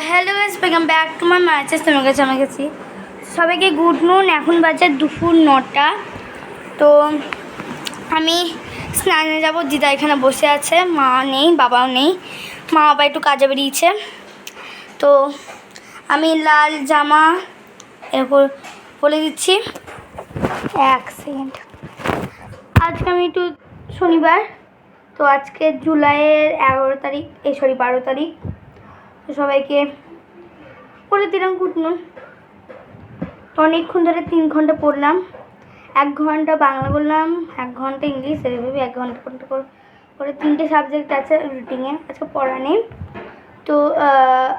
Hello guys, welcome back to my matches. তোমার কাছে আমার কাছে সবাইকে গুড নুন। এখন বাজে দুপুর 9টা। তো আমি স্নানে যাব। দিদা এখানে বসে আছে, মা নেই, বাবাও নেই। মা বাবা একটু কাজে বেরিয়েছে। তো আমি লাল জামা এরপর বলে দিচ্ছি। 1 সেকেন্ড। আজকে আমি একটু শনিবার, তো আজকে জুলাইয়ের 11 তারিখ, 12 তারিখ। তো সবাইকে বলে দিলাম গুড নুন। তো অনেকক্ষণ ধরে 3 ঘন্টা পড়লাম। 1 ঘন্টা বাংলা বললাম, 1 ঘন্টা ইংলিশ, এভাবে 1 ঘন্টা করে 3টে সাবজেক্ট আছে রিডিংয়ে। আজকে পড়া নেই। তো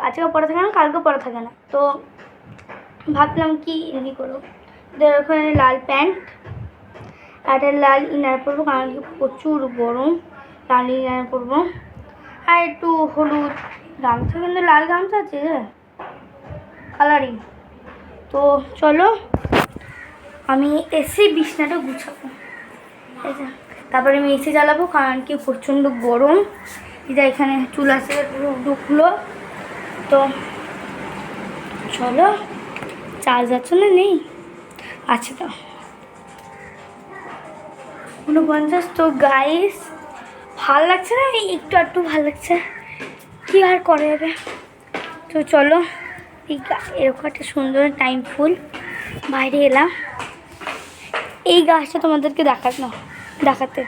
আজকে পড়া থাকে না, কালকে পড়া থাকে না। তো ভাবলাম কি করবো। ওদের ওখানে লাল প্যান্ট আর একটা লাল ইনার পরবো, কারণ কি প্রচুর গরম। লাল ইনার পরবো আর একটু হলুদ গামছা, কিন্তু লাল গামছা আছে কালারিং। তো চলো আমি এসে বিছনাটা গুছাবো, তারপরে আমি এসে জ্বালাবো, কারণ কি প্রচণ্ড গরম। এটা এখানে চুল আসে ঢুকলো। তো চলো, চার্জ আছে না? নেই, আছে তো 49। তো গাইস ভাল লাগছে না, একটু ভালো লাগছে, কি আর করা যাবে। তো চলো, এরকম একটা সুন্দর টাইম ফুল বাইরে এলাম। এই গাছটা তোমাদেরকে দেখাতে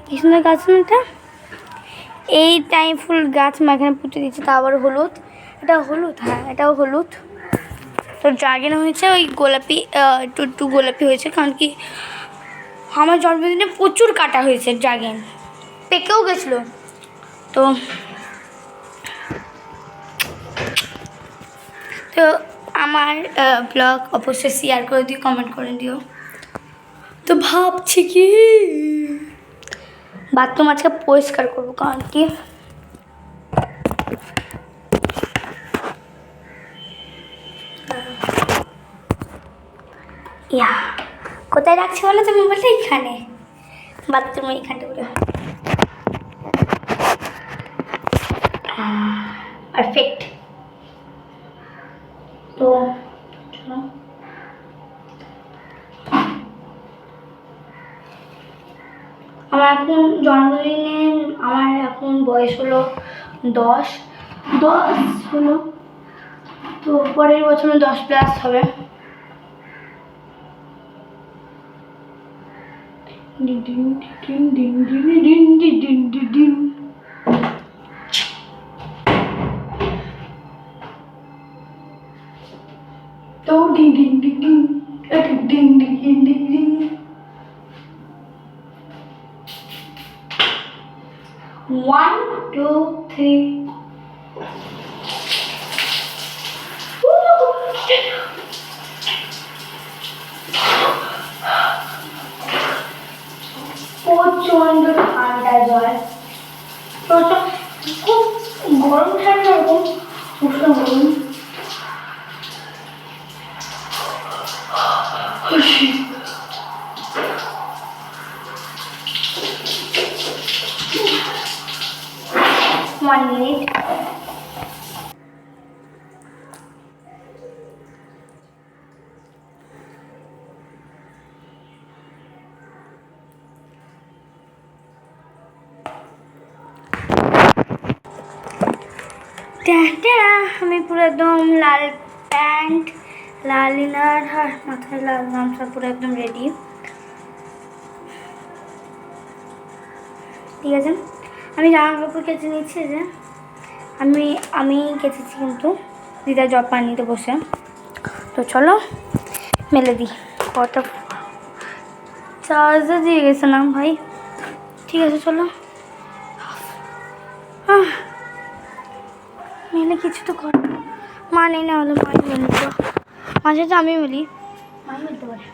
কি সুন্দর গাছ না এটা। এই টাইম ফুল গাছ মা এখানে পুঁতে দিচ্ছে, তা আবার হলুদ। এটা হলুদ, হ্যাঁ এটাও হলুদ। তো ড্রাগন হয়েছে ওই গোলাপি, একটু গোলাপি হয়েছে, কারণ কি আমার জন্মদিনে প্রচুর কাটা হয়েছে ড্রাগন, পেকেও গেছিলো। তো তো আমার ব্লগ অবশ্যই শেয়ার করে দিও, কমেন্ট করে দিও। তো ভাবছি কি বাথরুম আজকে পরিষ্কার করবো, কারণ কি কোথায় রাখছি বলো তুমি? বললে এখানে, বাথরুমে এইখানটা করে পারফেক্ট। তো আমার এখন জন্মদিনে আমার এখন বয়স হলো 10 হলো। তো পরের বছর 10+ হবে। তো ding ding ding ding ding ding ding ding ding. 1 2 3 প্রচন্ড ঠান্ডা জল। খুব গরম ঠান্ডা এরকম উষ্ণ গরম। One minute. আমি পুরো একদম লাল প্যান্ট, লাল ইনার আর মাথায় লাল গামছা, পুরো একদম রেডি। ঠিক আছে, আমি জামা কাপড় কেচে নিচ্ছি। যে আমি কেচেছি, কিন্তু দিদা জব পান নিতে বসে। তো চলো মেলে দিই। কটা চার্জে দিয়ে গেছে না ভাই। ঠিক আছে চলো, মেলে কিছু তো কর। মা নেই, না হলে মাই মেলে তো, মাঝে তো আমি মেলি, মাই মেলতে পারে।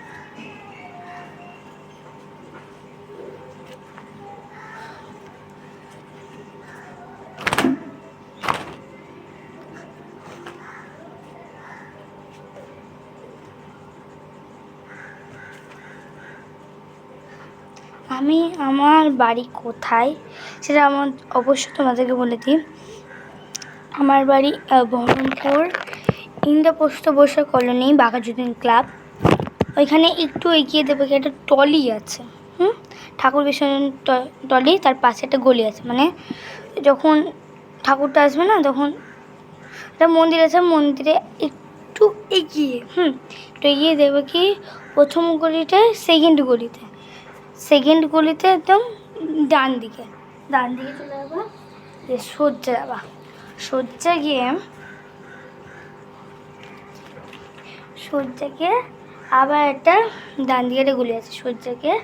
আমি আমার বাড়ি কোথায় সেটা আমার অবশ্যই তোমাদেরকে বলে দিই। আমার বাড়ি বহরমপুর ইন্দ্রপ্রস্থ বসে কলোনি বাঘাযতীন ক্লাব। ওইখানে একটু এগিয়ে দেবো কি একটা টলি আছে, ঠাকুর বিসর্জন টলি, তার পাশে একটা গলি আছে। মানে যখন ঠাকুরটা আসবে না তখন একটা মন্দির আছে, মন্দিরে একটু এগিয়ে একটু এগিয়ে দেবো কি প্রথম গলিতে সেকেন্ড গলিতে একদম ডান দিকে চলে যাবো, সোজা গিয়ে আবার একটা ডান দিকে একটা গলি আছে, সোজা গিয়ে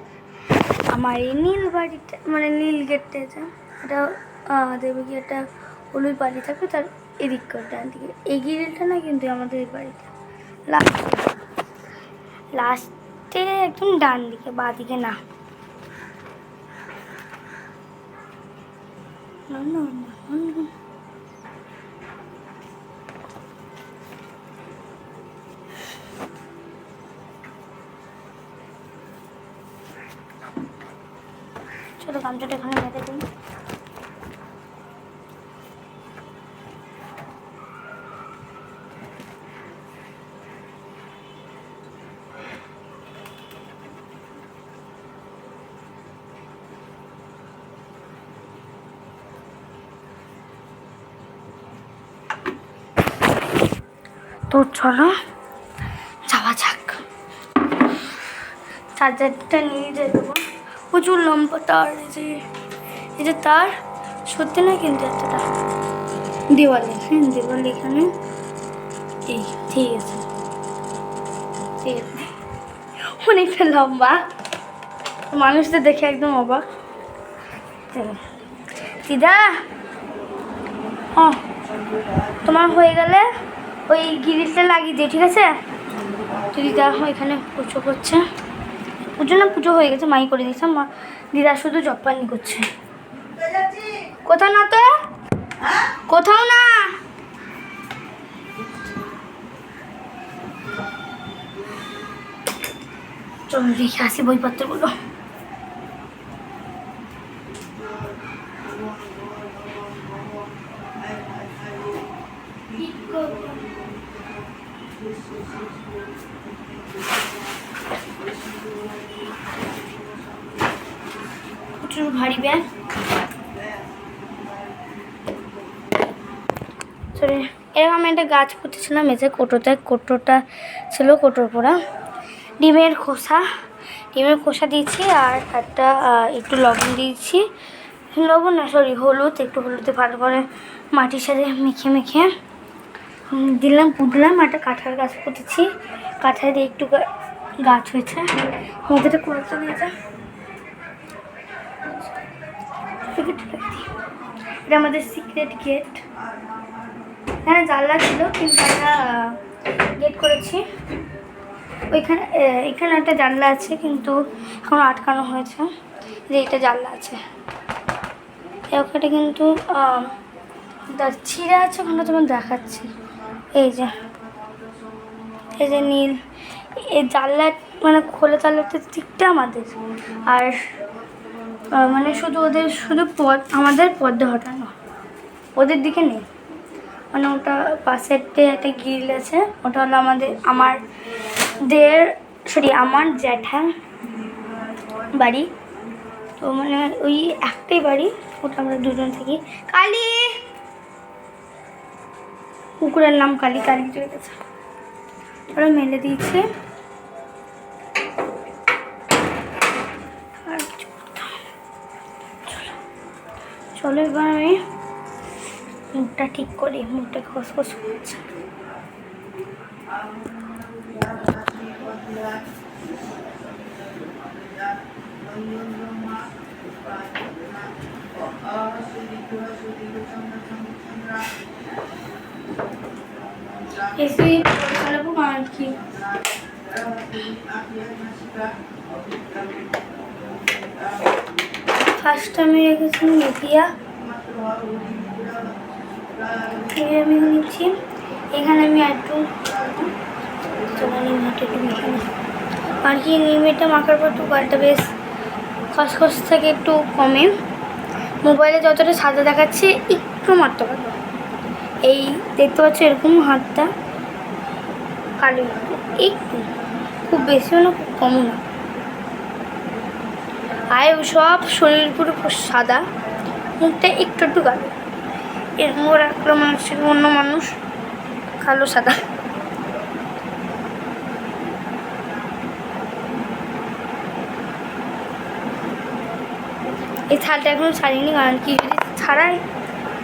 আমার এই নীল বাড়িটা, মানে নীল গেটটা আছে, এটা দেবে কি একটা হলুদ বাড়ি থাকবে, তার এদিক করে ডান দিকে। এই গিরিলটা না কিন্তু আমাদের এই বাড়িটা লাস্টে একদম ডান দিকে, বাঁ দিকে না। চলো গামছাটা এখানে বেঁধে দিই। তো চলো যাওয়া যাক। চার্জারটা নিয়ে যেতে দেবো, প্রচুর লম্বা তার, এই যে তার সত্যি না কিন্তু এতটা দেওয়ালে, দেওয়ালে এখানে এই ঠিক আছে অনেকটা লম্বা, মানুষদের দেখে একদম অবাক। দিদা তোমার হয়ে গেলে ওই গ্রিলটা লাগিয়ে দিয়ে, ঠিক আছে? দিদা এখানে পুজো করছে, পুজো হয়ে গেছে, মাই করে দিয়েছে, দিদা শুধু জপানি করছে। কোথাও না তো, কোথাও না। চলো রেখে আসি বইপত্রগুলো। প্রচুর ভারী ব্যাগ। সরি, এরকম একটা গাছ পুঁতেছিলাম, এই যে কোটোটা ছিল, কোটোর পোড়া ডিমের খোসা দিয়েছি, আর একটা একটু লবণ দিয়েছি, হলুদ, একটু হলুদে ভালো করে মাটির সাথে মেখে দিলাম, পুঁতলাম। একটা কাঁঠাল গাছ পুঁতেছি, কাঁঠাল দিয়ে একটু গাছ হয়েছে, মধ্যেটা কোয়ালটা দিয়েছে। এটা আমাদের সিক্রেট গেট, হ্যাঁ জানলা ছিল কিন্তু একটা গেট করেছি। এখানে একটা জানলা আছে কিন্তু এখন আটকানো হয়েছে, যে এটা জানলা আছে। ওখানে কিন্তু ছিঁড়ে আছে, ওখানে তোমার দেখাচ্ছি। এই যে নীল, এই জানলা মানে খোলা জানলাতে দিকটা আমাদের, আর মানে শুধু আমাদের পর্দা হটানো, ওদের দিকে নেই। মানে ওটা পাশের একটা গ্রিল আছে, ওটা হলো আমার জ্যাঠা বাড়ি। তো মানে ওই একটাই বাড়ি, ওটা আমরা দুজন থাকি। কালী, কুকুরের নাম কালী চলে গেছে, ওরা মেলে দিয়েছে। চলো এবার আমি মুখটা ঠিক করি, মুখটা খসখস করছে। এসে চালাবো আর কি। ফার্স্ট আমি রেখেছি মেথিয়া, আমি নিচ্ছি। এখানে আমি একটু মেখে নিই, আর কি নিমেটা মাখার পর একটু গালটা বেশ খসখস থেকে একটু কমে। মোবাইলে যতটা সাদা দেখাচ্ছে একটু মারতে পারবো, এই দেখতে পাচ্ছ এরকম হাতটা কালো একটু, খুব বেশিও না খুব কমও না। আর সব শরীর পুরো সাদা, মুখটা একটু একটু কালো। এর মোর একটা মানুষের অন্য মানুষ কালো সাদা। এই থালটা এখনো ছাড়িনি, কারণ কি যদি ছাড়াই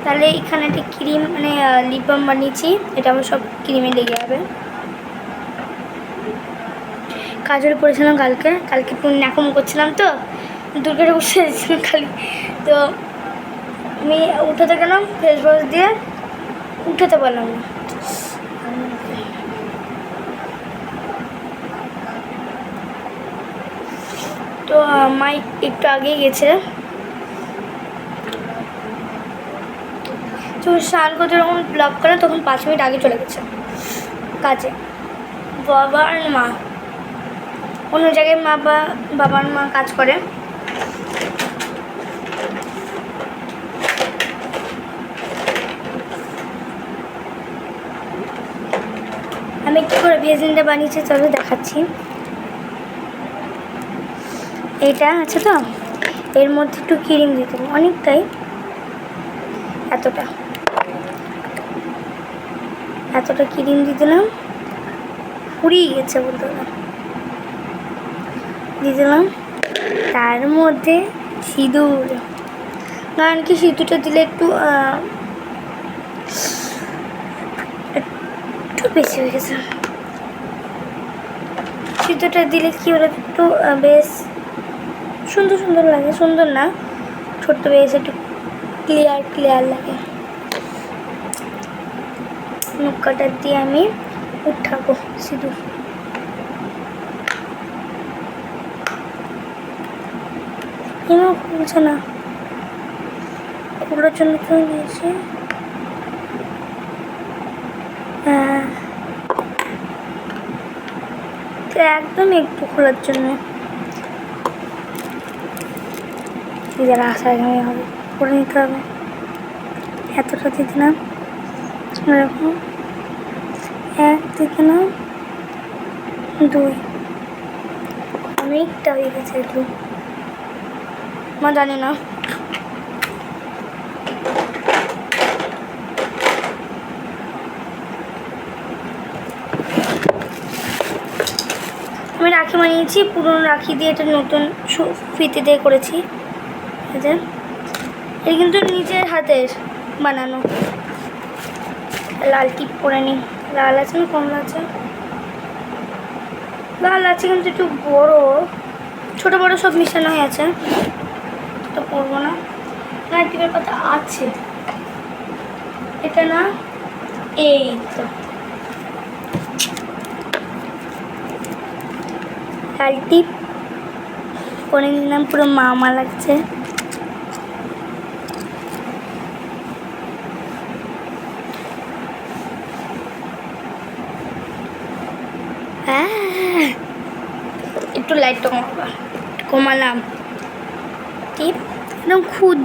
তাহলে এখানে একটা ক্রিম মানে লিপ বাম বানিয়েছি, এটা আমার সব ক্রিমে লেগে যাবে। কাজল পরেছিলাম কালকে একটু ন্যাকম করছিলাম তো, দুর্গাটা বসে যাচ্ছিলাম খালি, তো আমি উঠাতে গেলাম ফেস ওয়াশ দিয়ে, উঠাতে পারলাম না। তো মাই একটু আগেই গেছে, তো স্নান করতে যখন ব্লগ করে তখন 5 মিনিট আগে চলে গেছে কাজে। বাবা আর মা অন্য জায়গায় বাবার মা কাজ করে। আমি কী করে ভেজলিনটা বানিয়েছি চলো দেখাচ্ছি। এইটা আছে তো, এর মধ্যে একটু ক্রিম দিতে হবে, অনেকটাই, এতটা ক্রিম দিয়ে দিলাম, পুড়িয়ে গেছে বলতে হবে, দিয়ে দিলাম। তার মধ্যে সিঁদুর, কারণ কি সিঁদুরটা দিলে একটু বেশি হয়ে গেছে। সিঁদুরটা দিলে কি হলো একটু বেশ সুন্দর লাগে, সুন্দর না ছোট্ট, বেশ একটু ক্লিয়ার লাগে। নৌকাটা দিয়ে আমি উঠাবো সিঁদুর। এমন খুলছে না, খোলার জন্য তো নিয়েছি। হ্যাঁ, একদম একটু খোলার জন্য যারা আসার আগে হবে করে নিতে হবে। এতটা দিয়ে দিলাম, এরকম 1 দিয়ে দিলাম, 2, অনেকটা হয়ে গেছে একটু, মা জানি না। আমি রাখি বানিয়েছি, পুরনো রাখি দিয়ে এটা নতুন ফিতে দিয়ে করেছি। এটা কিন্তু নিজের হাতের বানানো। লাল টিপ করে নিই, লাল আছে না কমলা আছে, লাল আছে কিন্তু একটু বড়, ছোটো বড়ো সব মিশানো হয়ে আছে, তো করবো না। লাল টিপের কথা আছে, এটা না, এই তো লাল টিপ করে নিলাম, পুরো মামা লাগছে। একটু লাইটটা কমালাম, টিপ একদম খুব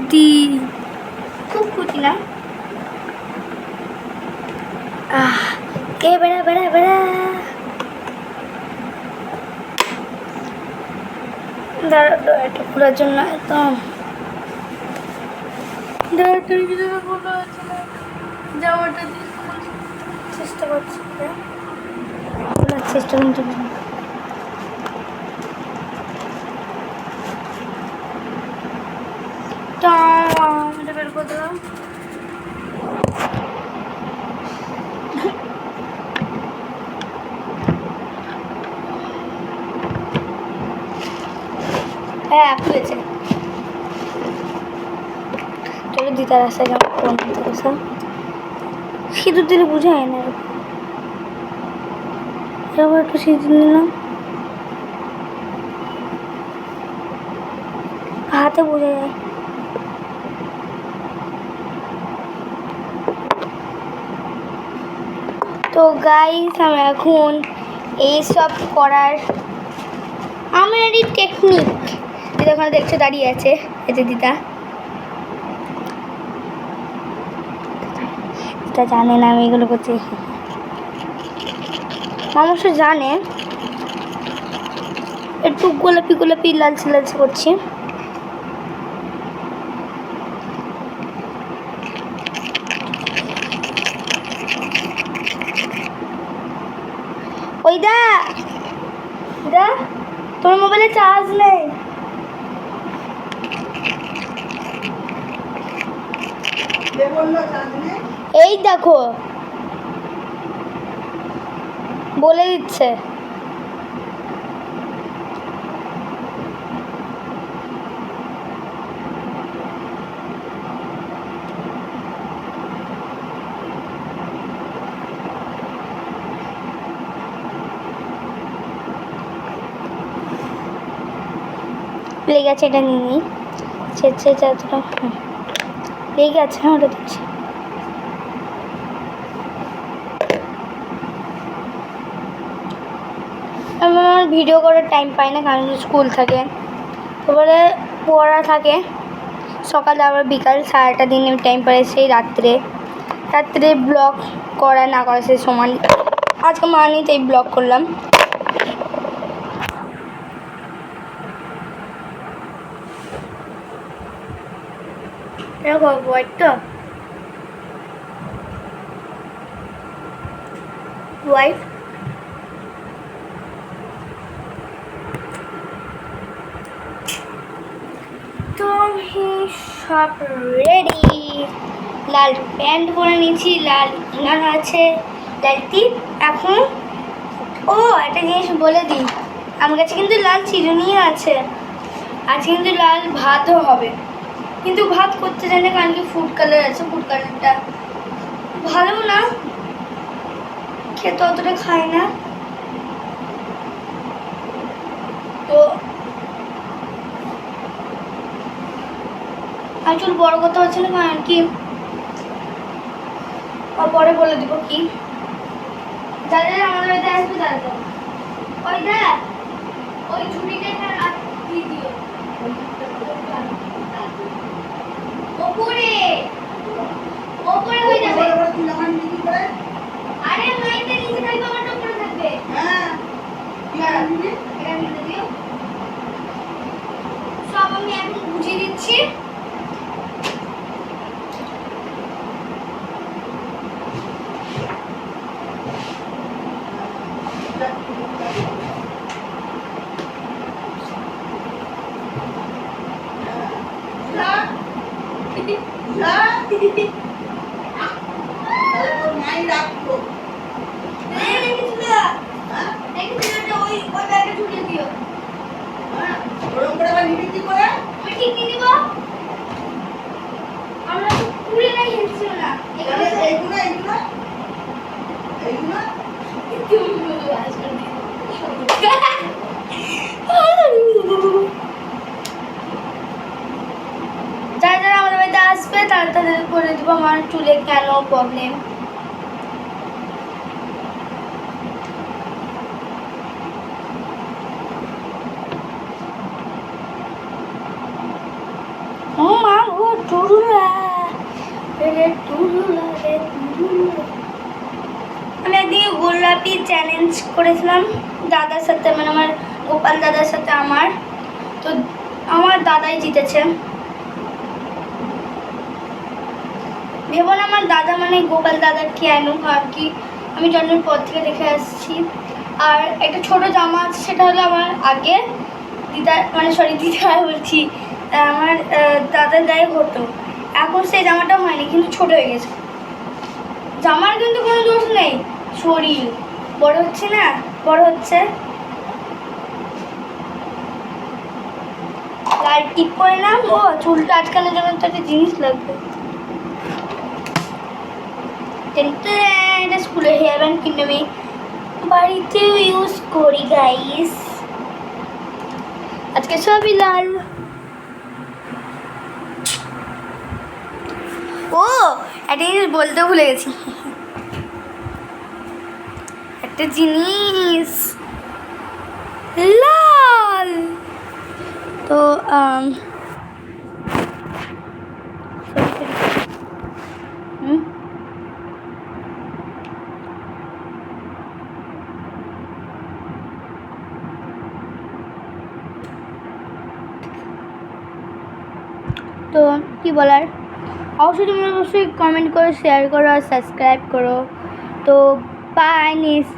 ক্ষুদি না। বেড়া এটা খোলার জন্য একদম জামাটা দিয়ে চেষ্টা করছি, খোলার চেষ্টা কিন্তু এটা বের করে দিলাম। হ্যাঁ খুলেছে, চলো দিদার রাস্তায় যাবো, কোন দিতে বসা সিঁদুর দিলে বুঝে হয় না, এবার একটু সিঁদুর নিলাম, হাতে বোঝা যায়। তো গাইস আমি এখন এইসব করার আমারই টেকনিক, দিদা ওখানে দেখছো দাঁড়িয়ে আছে, এই যে দিদা, মানুষটা জানে না আমি এগুলো করছি, মানুষ জানে। একটু গোলাপি গোলাপি লালচে লালচে করছি। ওই দা তোর মোবাইলে চার্জ নেই। এই দেখো বলে দিচ্ছে। লেগে আছে, এটা নিয়ে নিই। লেগে আছে, হ্যাঁ ওটা দিচ্ছি। আমার ভিডিও করার টাইম পাই না, কারণ স্কুল থাকে, তারপরে পড়া থাকে। সকালে আবার বিকাল 8:30 দিন টাইম পাই, সেই রাত্রে ব্লগ করা না করা সেই সমান। আজকে মা নেই তাই ব্লগ করলাম। দেখো হোয়াইটটা হোয়াইট। তো সব রেডি। লাল প্যান্ট পরে নিয়েছি, লাল ইনার আছে, লাল টিপ। এখন একটা জিনিস বলে দিই, আমার কাছে কিন্তু লাল চিরুনিও আছে। আজকে কিন্তু লাল ভাতও হবে, কিন্তু ভাত করতে জানি, কারণ কি ফুড কালার আছে। ফুড কালারটা ভালো না, খেতে অতটা খাই না। তো আসলে বড় কথা হচ্ছে না, কারণ কি পরে বলে দিব কি। যারা আমাদের বাড়িতে আসবে তারা ওই দা ওই ছুটিটা দিয়ে দিও ওপরে ওপরে হয়ে যাবে। আরে মাইটা নিচে থাকবে, আমারটা উপরে থাকবে। হ্যাঁ এটা নিতে দিও। সব আমি এখন বুঝিয়ে দিচ্ছি। যারা যারা আমাদের বাড়িতে আসবে তারা তাদের করে দেবো আমার চুলে কেন প্রবলেম। ও মা গো টুরুলা রে টুরুলা রে টুরুলা। আমি একদিকে গোলাপি চ্যালেঞ্জ করেছিলাম দাদার সাথে, মানে আমার গোপাল দাদার সাথে। তো আমার দাদাই জিতেছে। ভেবো না আমার দাদা মানে গোপাল দাদা কেন, আর কি আমি জন্মের পর থেকে দেখে আসছি। আর একটা ছোট জামা আছে, সেটা হলো আমার আগে দিদার বলছি, আমার দাদার গায়ে হতো। এখন সেই জামাটা হয়নি, কিন্তু ছোট হয়ে গেছে। জামার কিন্তু কোনো দোষ নেই, শরীর বড় হচ্ছে না, বড় হচ্ছে। লাল টিপ পরে না, চুলটা আটকানোর জন্য তো একটা জিনিস লাগবে। এটা স্কুলে হেয়ার ব্যান্ড কিনে আমি বাড়িতেও ইউজ করি গাইস। আজকে সবই লাল। একটা জিনিস বলতে ভুলে গেছি, একটা জিনিস লাল। তো তো কী বলার, অবশ্যই তোমরা অবশ্যই কমেন্ট করো, শেয়ার করো আর সাবস্ক্রাইব করো। তো বাই, নেক্সট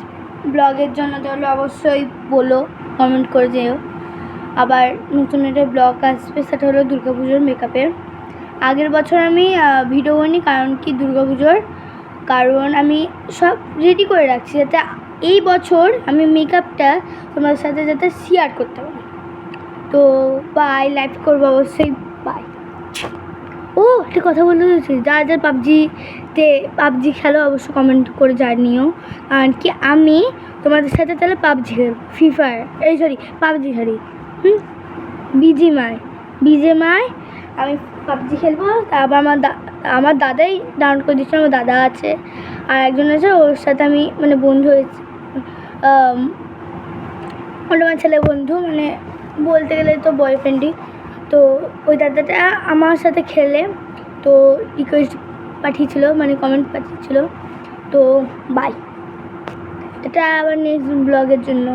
ব্লগের জন্য তাহলে অবশ্যই বলো, কমেন্ট করে যেও। আবার নতুন একটা ব্লগ আসবে, সেটা হলো দুর্গাপুজোর মেকআপের। আগের বছর আমি ভিডিও করিনি, কারণ কি দুর্গাপুজোর, কারণ আমি সব রেডি করে রাখছি যাতে এই বছর আমি মেকআপটা তোমাদের সাথে যাতে শেয়ার করতে পারি। তো বাই, লাইভ করবো অবশ্যই, বাই। ও একটা কথা বলতে চাইছি, যারা যারা পাবজি খেলো অবশ্যই কমেন্ট করে জানিও। আর কি আমি তোমাদের সাথে তাহলে পাবজি খেলব, ফ্রি ফায়ার, এই সরি পাবজি, সরি বিজেমাই আমি পাবজি খেলবো। তারপর আমার দাদাই ডাউনলোড করে দিচ্ছিল, আমার দাদা আছে আর একজন আছে, ওর সাথে আমি মানে বন্ধু হয়েছি, ওটা আমার ছেলে বন্ধু, মানে বলতে গেলে তো বয়ফ্রেন্ডই। তো ওই দাদাটা আমার সাথে খেলে, তো রিকোয়েস্ট পাঠিয়েছিল, মানে কমেন্ট পাঠিয়েছিল। তো বাই, এটা আবার নেক্সট ব্লগের জন্য।